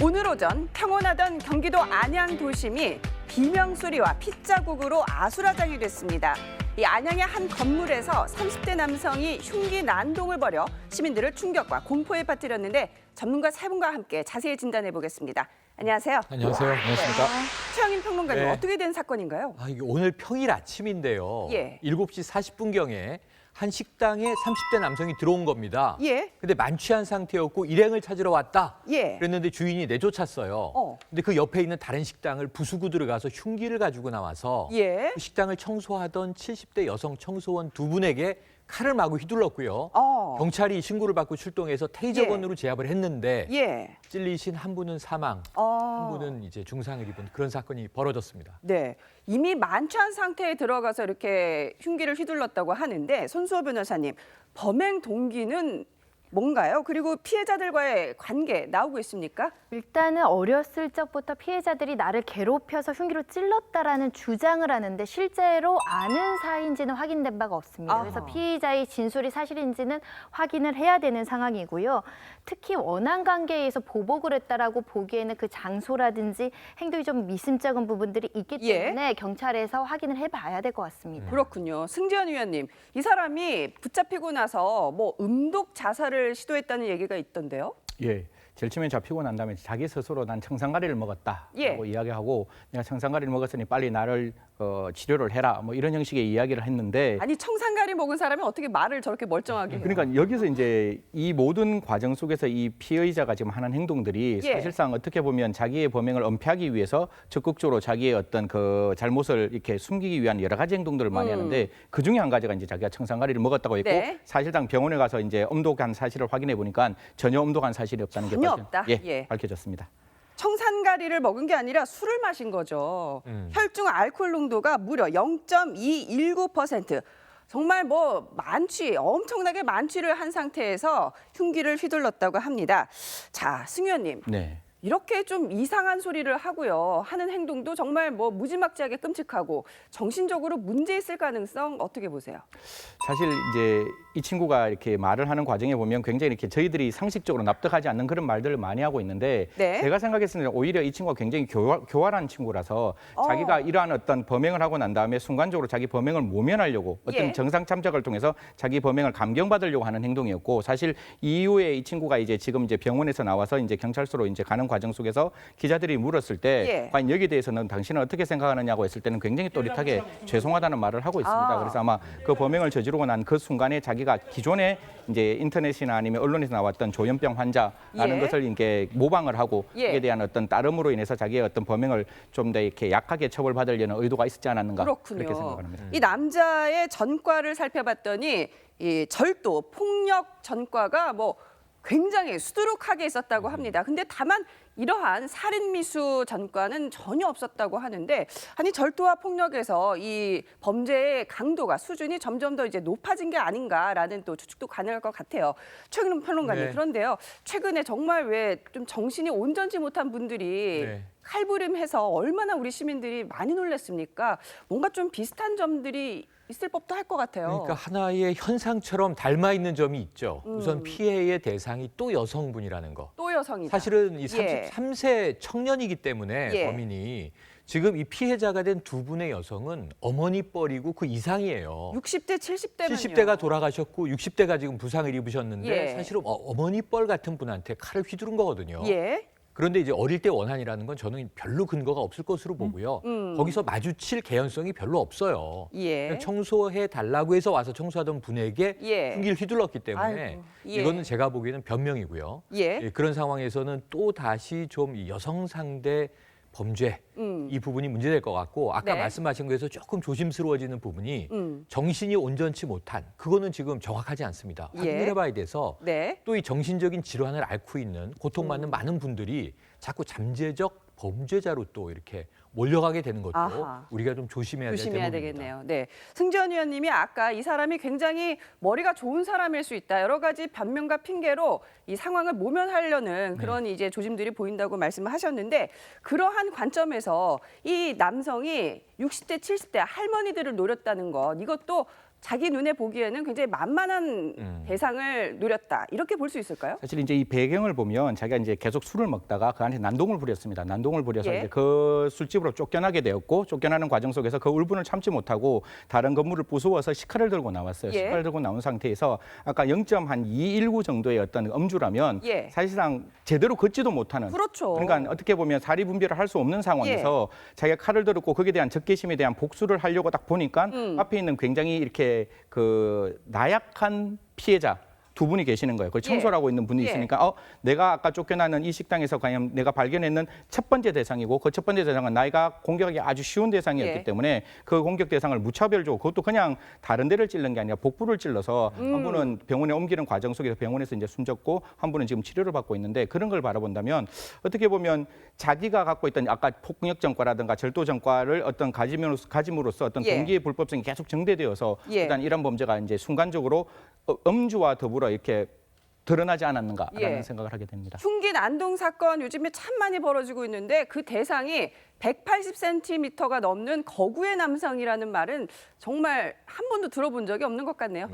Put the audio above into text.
오늘 오전 평온하던 경기도 안양 도심이 비명소리와 핏자국으로 아수라장이 됐습니다. 이 안양의 한 건물에서 30대 남성이 흉기 난동을 벌여 시민들을 충격과 공포에 빠뜨렸는데 전문가 세 분과 함께 자세히 진단해 보겠습니다. 안녕하세요. 안녕하세요. 안녕하십니까. 최영임 평론가님, 네. 어떻게 된 사건인가요? 이게 오늘 평일 아침인데요. 예. 7시 40분경에 한 식당에 30대 남성이 들어온 겁니다. 예. 근데 만취한 상태였고 일행을 찾으러 왔다. 예. 그랬는데 주인이 내쫓았어요. 근데 그 옆에 있는 다른 식당을 부수고 들어가서 흉기를 가지고 나와서 예. 그 식당을 청소하던 70대 여성 청소원 두 분에게 칼을 마구 휘둘렀고요. 경찰이 신고를 받고 출동해서 테이저건으로 제압을 했는데 예. 찔리신 한 분은 사망, 한 분은 이제 중상을 입은 그런 사건이 벌어졌습니다. 네. 이미 만취한 상태에 들어가서 이렇게 흉기를 휘둘렀다고 하는데 손수호 변호사님, 범행 동기는 뭔가요? 그리고 피해자들과의 관계 나오고 있습니까? 일단은 어렸을 적부터 피해자들이 나를 괴롭혀서 흉기로 찔렀다라는 주장을 하는데 실제로 아는 사이인지는 확인된 바가 없습니다. 그래서 피의자의 진술이 사실인지는 확인을 해야 되는 상황이고요. 특히 원한 관계에서 보복을 했다라고 보기에는 그 장소라든지 행동이 좀 미심쩍은 부분들이 있기 때문에 경찰에서 확인을 해봐야 될 것 같습니다. 그렇군요. 승재현 의원님, 이 사람이 붙잡히고 나서 뭐 음독 자살을 시도했다는 얘기가 있던데요. 예. 제일 처음에 잡히고 난 다음에 자기 스스로 난 청산가리를 먹었다라고 이야기하고 내가 청산가리를 먹었으니 빨리 나를 치료를 해라 뭐 이런 형식의 이야기를 했는데 아니 청산가리 먹은 사람이 어떻게 말을 저렇게 멀쩡하게 해요? 그러니까 여기서 이제 이 모든 과정 속에서 이 피의자가 지금 하는 행동들이 사실상 어떻게 보면 자기의 범행을 은폐하기 위해서 적극적으로 자기의 어떤 그 잘못을 이렇게 숨기기 위한 여러 가지 행동들을 많이 하는데 그 중에 한 가지가 이제 자기가 청산가리를 먹었다고 했고 사실상 병원에 가서 이제 엄독한 사실을 확인해 보니까 전혀 엄독한 사실이 없다는 게 밝혀졌습니다. 청산가리를 먹은 게 아니라 술을 마신 거죠. 혈중 알코올 농도가 무려 0.219%. 정말 뭐 엄청나게 만취를 한 상태에서 흉기를 휘둘렀다고 합니다. 자, 승 의원님. 네. 이렇게 좀 이상한 소리를 하고요. 하는 행동도 정말 뭐 무지막지하게 끔찍하고 정신적으로 문제 있을 가능성 어떻게 보세요? 사실 이제 이 친구가 이렇게 말을 하는 과정에 보면 굉장히 이렇게 저희들이 상식적으로 납득하지 않는 그런 말들을 많이 하고 있는데 제가 생각했을 때 오히려 이 친구가 굉장히 교활한 친구라서 자기가 이러한 어떤 범행을 하고 난 다음에 순간적으로 자기 범행을 모면하려고 어떤 정상 참작을 통해서 자기 범행을 감경받으려고 하는 행동이었고 사실 이후에 이 친구가 이제 지금 이제 병원에서 나와서 이제 경찰서로 이제 가는 과정 속에서 기자들이 물었을 때 과연 여기에 대해서는 당신은 어떻게 생각하느냐고 했을 때는 굉장히 또렷하게 죄송하다는 말을 하고 있습니다. 그래서 아마 그 범행을 저지르고 난 그 순간에 자기가 기존에 이제 인터넷이나 아니면 언론에서 나왔던 조현병 환자라는 것을 이렇게 모방을 하고 이에 대한 어떤 따름으로 인해서 자기의 어떤 범행을 좀 더 이렇게 약하게 처벌받으려는 의도가 있었지 않았는가 그렇게 생각합니다. 이 남자의 전과를 살펴봤더니 이 절도, 폭력 전과가 뭐 굉장히 수두룩하게 있었다고 합니다. 근데 다만 이러한 살인미수 전과는 전혀 없었다고 하는데 아니 절도와 폭력에서 이 범죄의 강도가 수준이 점점 더 이제 높아진 게 아닌가라는 또 추측도 가능할 것 같아요. 최근은 평론가님 그런데요. 최근에 정말 왜 좀 정신이 온전치 못한 분들이 칼부림해서 얼마나 우리 시민들이 많이 놀랐습니까? 뭔가 좀 비슷한 점들이 있을 법도 할 것 같아요. 그러니까 하나의 현상처럼 닮아 있는 점이 있죠. 우선 피해의 대상이 또 여성분이라는 거. 또 여성이다. 사실은 이 33세 청년이기 때문에 범인이 지금 이 피해자가 된 두 분의 여성은 어머니뻘이고 그 이상이에요. 60대, 70대만요. 70대가 돌아가셨고 60대가 지금 부상을 입으셨는데 사실은 어머니뻘 같은 분한테 칼을 휘두른 거거든요. 그런데 이제 어릴 때 원한이라는 건 저는 별로 근거가 없을 것으로 보고요. 거기서 마주칠 개연성이 별로 없어요. 그냥 청소해 달라고 해서 와서 청소하던 분에게 흉기를 휘둘렀기 때문에 이거는 제가 보기에는 변명이고요. 그런 상황에서는 또 다시 좀 이 여성 상대 범죄 이 부분이 문제될 것 같고 아까 말씀하신 거에서 조금 조심스러워지는 부분이 정신이 온전치 못한 그거는 지금 정확하지 않습니다. 확인해봐야 돼서 또 이 정신적인 질환을 앓고 있는 고통받는 많은 분들이 자꾸 잠재적 범죄자로 또 이렇게 몰려가게 되는 것도 우리가 좀 조심해야 되겠네요. 승재현 의원님이 아까 이 사람이 굉장히 머리가 좋은 사람일 수 있다. 여러 가지 변명과 핑계로 이 상황을 모면하려는 그런 이제 조짐들이 보인다고 말씀을 하셨는데 그러한 관점에서 이 남성이 60대, 70대 할머니들을 노렸다는 것 이것도 자기 눈에 보기에는 굉장히 만만한 대상을 노렸다. 이렇게 볼 수 있을까요? 사실 이제 이 배경을 보면 자기가 이제 계속 술을 먹다가 그 안에 난동을 부렸습니다. 난동을 부려서 예. 이제 그 술집으로 쫓겨나게 되었고 쫓겨나는 과정 속에서 그 울분을 참지 못하고 다른 건물을 부수어서 시카를 들고 나왔어요. 예. 시카를 들고 나온 상태에서 아까 0.219 정도의 어떤 음주라면 예. 사실상 제대로 걷지도 못하는 그렇죠. 그러니까 어떻게 보면 사리 분별을 할 수 없는 상황에서 자기가 칼을 들었고 거기에 대한 적개심에 대한 복수를 하려고 딱 보니까 앞에 있는 굉장히 이렇게 그 나약한 피해자 두 분이 계시는 거예요. 그걸 청소를 하고 있는 분이 예. 있으니까 내가 아까 쫓겨나는 이 식당에서 과연 내가 발견했는 첫 번째 대상이고 그 첫 번째 대상은 나이가 공격하기 아주 쉬운 대상이었기 예. 때문에 그 공격 대상을 무차별적으로 그것도 그냥 다른 데를 찔른 게 아니라 복부를 찔러서 한 분은 병원에 옮기는 과정 속에서 병원에서 이제 숨졌고 한 분은 지금 치료를 받고 있는데 그런 걸 바라본다면 어떻게 보면 자기가 갖고 있던 아까 폭력 전과라든가 절도 전과를 어떤 가짐으로써 어떤 예. 동기의 불법성이 계속 정대되어서 예. 일단 이런 범죄가 이제 순간적으로 음주와 더불어 이렇게 드러나지 않았는가라는 예. 생각을 하게 됩니다. 흉기 난동 사건 요즘에 참 많이 벌어지고 있는데 그 대상이 180cm가 넘는 거구의 남성이라는 말은 정말 한 번도 들어본 적이 없는 것 같네요.